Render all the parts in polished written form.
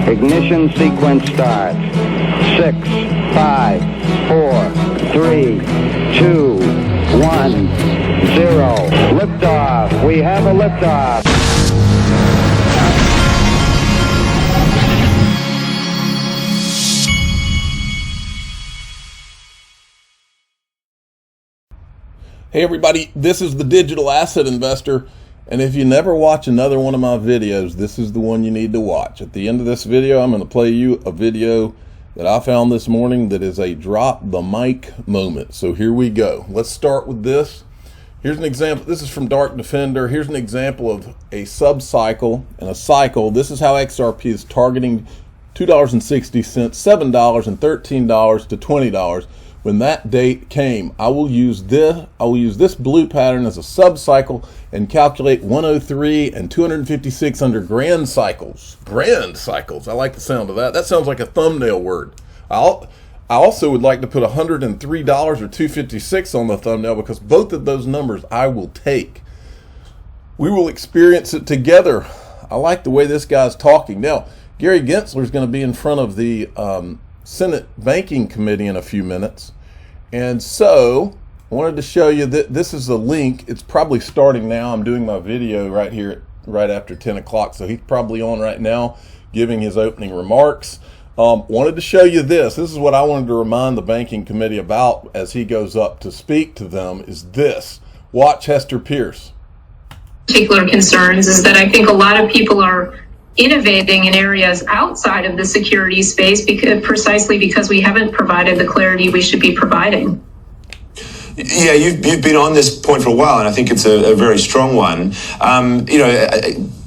Ignition sequence starts. 6, 5, 4, 3, 2, 1, 0. Liftoff. We have a liftoff. Hey everybody, this is the Digital Asset Investor, and if you never watch another one of my videos, this is the one you need to watch. At the end of this video, I'm going to play you a video that I found this morning that is a drop the mic moment. So here we go. Let's start with this. Here's an example. This is from Dark Defender. Here's an example of a sub-cycle and a cycle. This is how XRP is targeting $2.60, $7, and $13 to $20. When that date came, I will use this blue pattern as a sub-cycle and calculate 103 and 256 under grand cycles. Grand cycles. I like the sound of that. That sounds like a thumbnail word. I also would like to put $103 or 256 on the thumbnail because both of those numbers I will take. We will experience it together. I like the way this guy's talking. Now, Gary Gensler is going to be in front of the Senate Banking Committee in a few minutes. And so I wanted to show you that this is a link. It's probably starting now. I'm doing my video right here, right after 10 o'clock. So he's probably on right now giving his opening remarks. Wanted to show you this. This is what I wanted to remind the Banking Committee about as he goes up to speak to them is this. Watch Hester Pierce. Particular concerns is that I think a lot of people are innovating in areas outside of the security space precisely because we haven't provided the clarity we should be providing. Yeah, you've been on this point for a while, and I think it's a very strong one.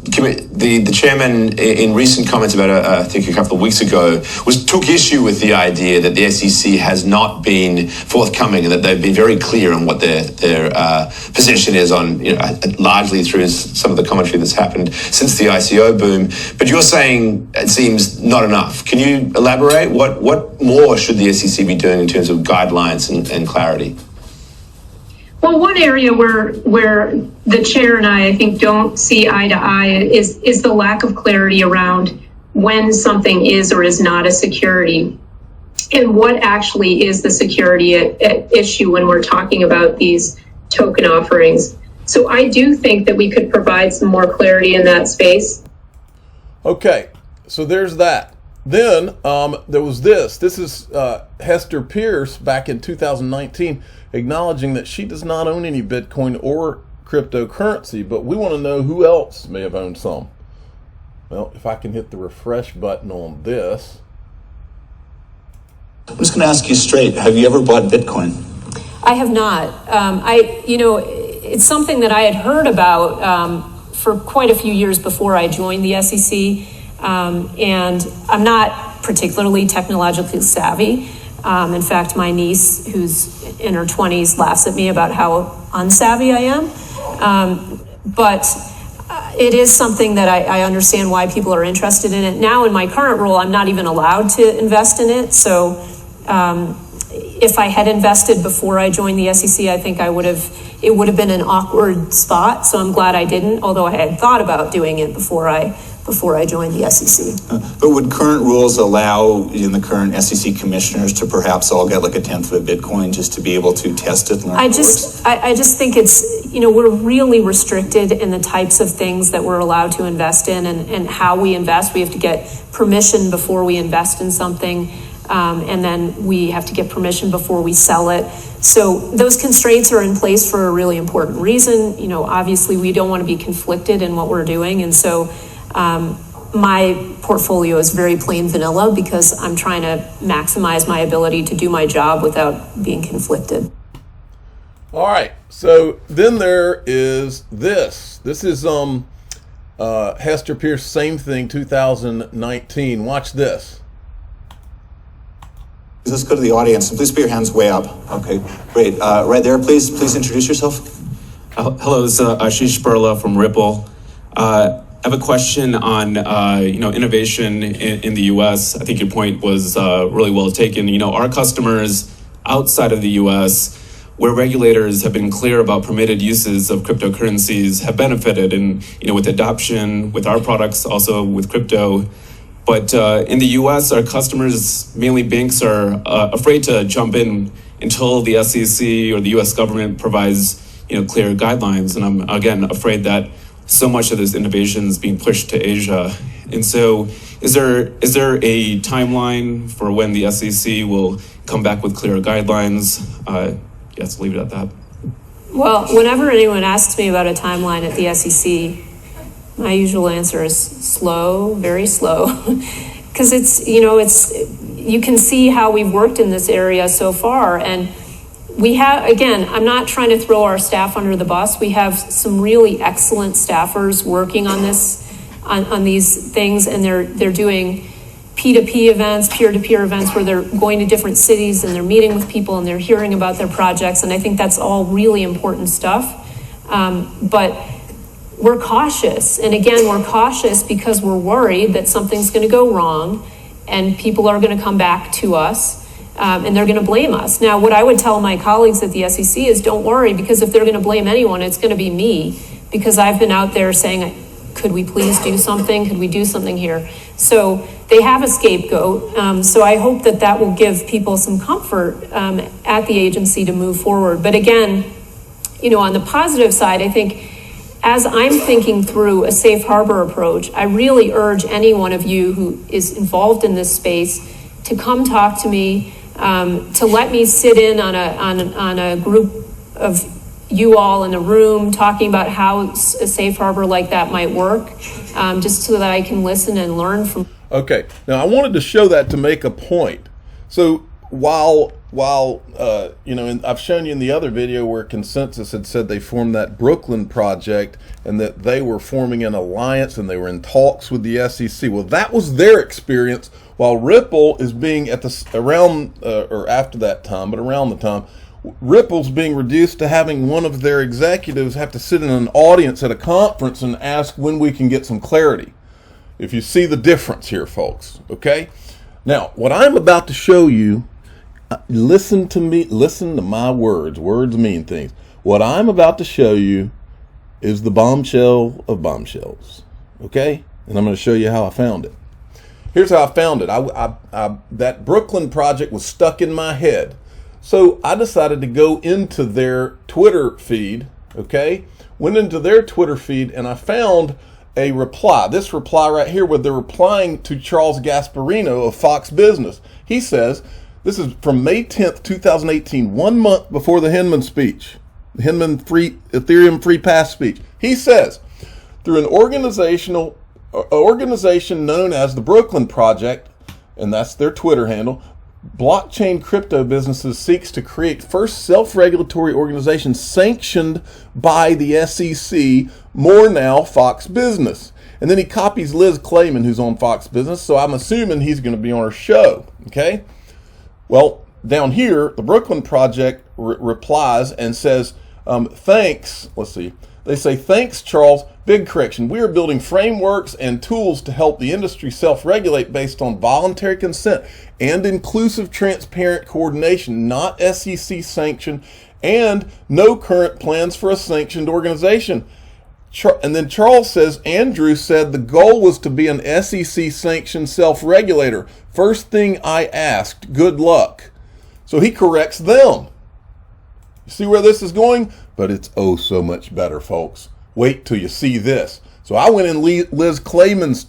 The chairman, in recent comments about, I think a couple of weeks ago, took issue with the idea that the SEC has not been forthcoming and that they've been very clear on what their position is on, largely through some of the commentary that's happened since the ICO boom. But you're saying it seems not enough. Can you elaborate? What more should the SEC be doing in terms of guidelines and clarity? Well, one area where the chair and I think, don't see eye to eye is the lack of clarity around when something is or is not a security and what actually is the security at issue when we're talking about these token offerings. So I do think that we could provide some more clarity in that space. Okay, so there's that. Then there was this. This is Hester Pierce back in 2019 acknowledging that she does not own any Bitcoin or cryptocurrency, but we want to know who else may have owned some. Well, if I can hit the refresh button on this. I'm just going to ask you straight. Have you ever bought Bitcoin? I have not. It's something that I had heard about for quite a few years before I joined the SEC. And I'm not particularly technologically savvy. In fact, my niece, who's in her 20s, laughs at me about how unsavvy I am. But it is something that I understand why people are interested in it. Now, in my current role, I'm not even allowed to invest in it. So if I had invested before I joined the SEC, I think it would have been an awkward spot. So I'm glad I didn't, although I had thought about doing it before I joined the SEC. But would current rules allow the current SEC commissioners to perhaps all get like a tenth of a Bitcoin just to be able to test it? And I just think it's, we're really restricted in the types of things that we're allowed to invest in and how we invest. We have to get permission before we invest in something. And then we have to get permission before we sell it. So those constraints are in place for a really important reason. Obviously we don't want to be conflicted in what we're doing. And so my portfolio is very plain vanilla because I'm trying to maximize my ability to do my job without being conflicted. All right. So then there is this. This is Hester Pierce, same thing, 2019. Watch this. Let's go to the audience. Please put your hands way up. Okay, great. Right there, please introduce yourself. Hello, this is Ashish Burla from Ripple. I have a question on innovation in the U.S. I think your point was really well taken. Our customers outside of the U.S., where regulators have been clear about permitted uses of cryptocurrencies, have benefited, and with adoption with our products, also with crypto. But in the U.S., our customers, mainly banks, are afraid to jump in until the SEC or the U.S. government provides, clear guidelines. And I'm again afraid that so much of this innovation is being pushed to Asia. And so, is there a timeline for when the SEC will come back with clearer guidelines? Yes, leave it at that. Well, whenever anyone asks me about a timeline at the SEC, my usual answer is slow, very slow, because you can see how we've worked in this area so far. And we have, again, I'm not trying to throw our staff under the bus. We have some really excellent staffers working on this, on these things, and they're doing P2P events, peer-to-peer events, where they're going to different cities and they're meeting with people and they're hearing about their projects. And I think that's all really important stuff. But we're cautious. And again, we're cautious because we're worried that something's going to go wrong and people are going to come back to us and they're going to blame us. Now, what I would tell my colleagues at the SEC is don't worry, because if they're going to blame anyone, it's going to be me, because I've been out there saying, could we please do something? Could we do something here? So they have a scapegoat. So I hope that will give people some comfort at the agency to move forward. But again, on the positive side, I think as I'm thinking through a safe harbor approach, I really urge any one of you who is involved in this space to come talk to me, to let me sit in on a group of you all in a room talking about how a safe harbor like that might work, just so that I can listen and learn from. Okay, now I wanted to show that to make a point. So while and I've shown you in the other video where Consensys had said they formed that Brooklyn project and that they were forming an alliance and they were in talks with the SEC. Well, that was their experience, while Ripple is being after that time, but around the time, Ripple's being reduced to having one of their executives have to sit in an audience at a conference and ask when we can get some clarity. If you see the difference here, folks, okay? Now, what I'm about to show you, listen to me, listen to my words. Words mean things. What I'm about to show you is the bombshell of bombshells, okay? And I'm going to show you how I found it. Here's how I found it. That Brooklyn project was stuck in my head. So I decided to go into their Twitter feed, okay? Went into their Twitter feed and I found a reply. This reply right here where they're replying to Charles Gasparino of Fox Business. He says, this is from May 10th, 2018, 1 month before the Hinman speech, the Hinman Ethereum free pass speech. He says, through an organization known as the Brooklyn Project, and that's their Twitter handle, blockchain crypto businesses seeks to create first self-regulatory organization sanctioned by the SEC, more now Fox Business. And then he copies Liz Clayman, who's on Fox Business, so I'm assuming he's going to be on her show, okay? Well, down here, the Brooklyn Project replies and says, thanks, let's see, they say, thanks, Charles. Big correction. We are building frameworks and tools to help the industry self-regulate based on voluntary consent and inclusive, transparent coordination, not SEC sanction, and no current plans for a sanctioned organization. And then Charles says, Andrew said the goal was to be an SEC sanctioned self-regulator. First thing I asked, good luck. So he corrects them. You see where this is going? But it's oh so much better, folks. Wait till you see this. So I went in Liz Clayman's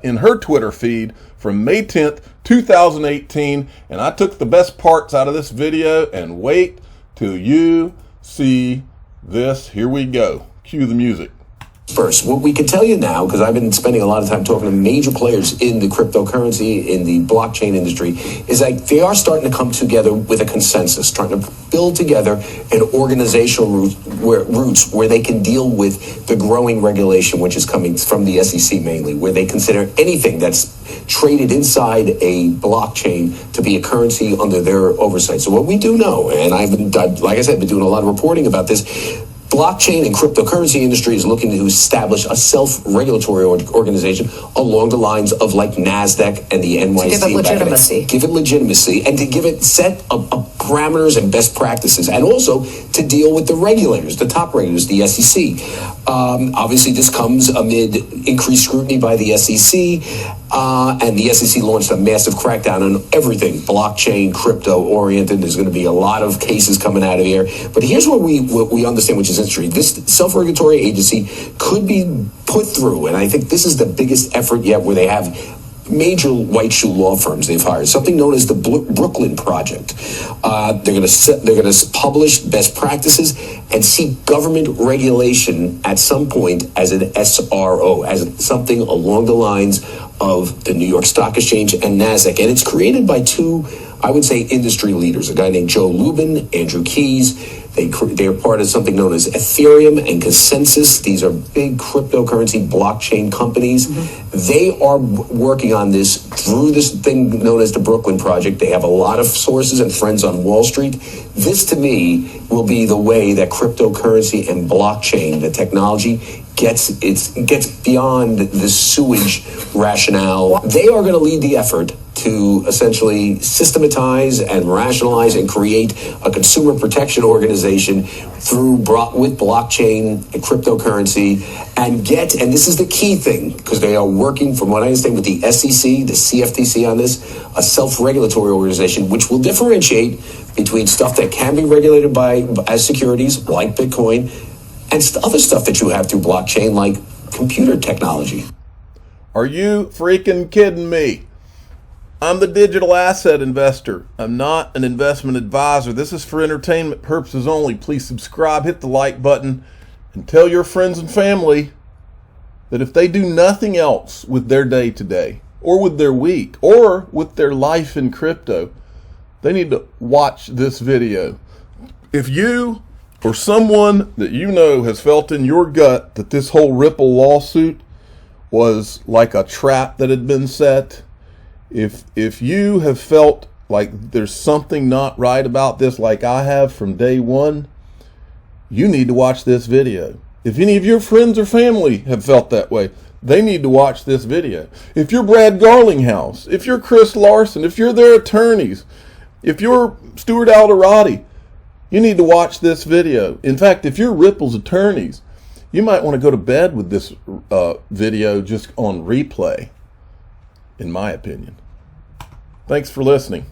in her Twitter feed from May 10th, 2018, and I took the best parts out of this video, and wait till you see this. Here we go. Cue the music. First, what we can tell you now, because I've been spending a lot of time talking to major players in the cryptocurrency, in the blockchain industry, is that they are starting to come together with a consensus, trying to build together an organizational roots where they can deal with the growing regulation, which is coming from the SEC mainly, where they consider anything that's traded inside a blockchain to be a currency under their oversight. So what we do know, and I've like I said, been doing a lot of reporting about this, blockchain and cryptocurrency industry is looking to establish a self-regulatory organization along the lines of like NASDAQ and the NYSE. To give it legitimacy. Give it legitimacy and to give it set of parameters and best practices, and also to deal with the regulators, the top regulators, the SEC. Obviously, this comes amid increased scrutiny by the SEC. And the SEC launched a massive crackdown on everything blockchain, crypto oriented. There's going to be a lot of cases coming out of here. But here's what we understand, which is interesting. This self-regulatory agency could be put through, and I think this is the biggest effort yet, where they have major white shoe law firms they've hired, something known as the Brooklyn Project. They're going to publish best practices and seek government regulation at some point as an SRO, as something along the lines of the New York Stock Exchange and NASDAQ. And it's created by two, I would say, industry leaders, a guy named Joe Lubin, Andrew Keys. They are part of something known as Ethereum and Consensys. These are big cryptocurrency blockchain companies. They are working on this through this thing known as the Brooklyn Project. They have a lot of sources and friends on Wall Street. This, to me, will be the way that cryptocurrency and blockchain, the technology, gets beyond the sewage rationale. They are going to lead the effort to essentially systematize and rationalize and create a consumer protection organization with blockchain and cryptocurrency, and this is the key thing, because they are working, from what I understand, with the SEC, the CFTC on this, a self-regulatory organization, which will differentiate between stuff that can be regulated as securities, like Bitcoin, and other stuff that you have through blockchain, like computer technology. Are you freaking kidding me? I'm the digital asset investor. I'm not an investment advisor. This is for entertainment purposes only. Please subscribe, hit the like button, and tell your friends and family that if they do nothing else with their day today, or with their week, or with their life in crypto, they need to watch this video. If you or someone that you know has felt in your gut that this whole Ripple lawsuit was like a trap that had been set, if you have felt like there's something not right about this, like I have from day one, you need to watch this video. If any of your friends or family have felt that way, they need to watch this video. If you're Brad Garlinghouse, if you're Chris Larson, if you're their attorneys, if you're Stuart Alderati, you need to watch this video. In fact, if you're Ripple's attorneys, you might want to go to bed with this video just on replay, in my opinion. Thanks for listening.